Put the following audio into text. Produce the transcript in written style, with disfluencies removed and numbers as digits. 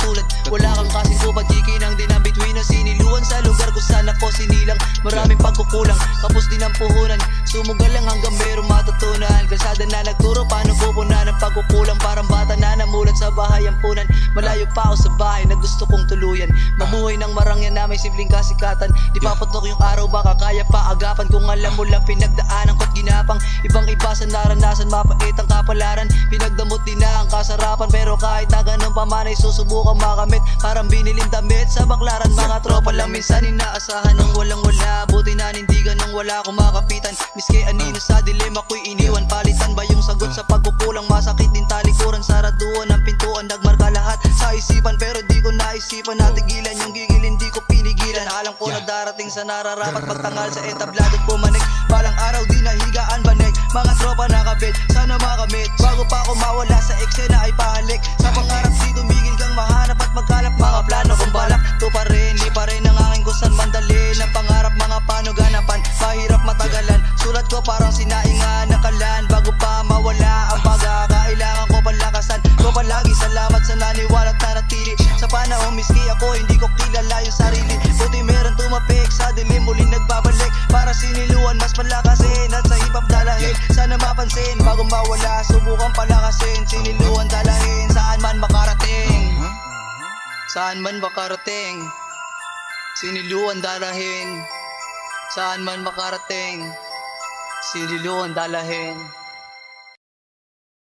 katulad. Wala kang kasing kupad, chikinang din ang bituin na siniluan sa lugar kung saan ako sinilang. Maraming pagkukulang, kapos din ang puhunan, sumugal lang hanggang merong matutunan. Kalsada na nagturo paano pupunan ang pagkukulang, parang bata na namulat sa bahay ampunan. Malayo pa ako sa bahay na gusto kong tuluyan, mamuhay ng marangyan na may simpleng kasikatan. Di papatok yung araw, baka kaya pa agapan, kung alam mo lang pinagdaanan ko't ginapang. Ibang iba sa naranasan, mapait ang kapalaran, pinagdamot din na ang kasarapan. Pero kahit na ganun pa man ay susubukan makamit, parang biniling damit sa baklaran. Mga tropa lang minsan inaasahan ng walang wala, buti na hindi ganun wala kumakapitan. Miski anino sa dilema ko'y iniwan, palitan ba yung sagot sa pagkukulang? Masakit din talikuran, saraduan ng pintuan, nagmarka lahat sa isipan. Pero di ko naisipan natigilan yung gigil, hindi ko pinigilan. Alam ko na darating sa nararapat, pagtangal sa entablado pumanik. Balang araw di nahigaan banig, mga tropa nakabit, sana makamit. Bago pa ako mawala sa eksena ay pahalik, sa pangarap di tumigil kang mahanap at magkalap. Mga plano kong balak, to pa rin, di pa rin ang aking kusan mandali. Ng pangarap mga paano ganapan, mahirap matagalan. Sulat ko parang sinaingan nakalan, bago pa mawala ang baga, kailangan ko palakasan. Ko palagi salamat sa naniwala at nanatili sa panahon, miski ako hindi ko kilala yung sarili. Buti meron tumapik sa dilim, muling nagbabalik para siniluan, mas palakasin at sa hip-hop dalahin. Sana mapansin, bago mawala, subukan palakasin. Siniluan dalahin, saan man makarating, saan man makarating. Siniluan dalahin, saan man makarating. Siniluan dalahin.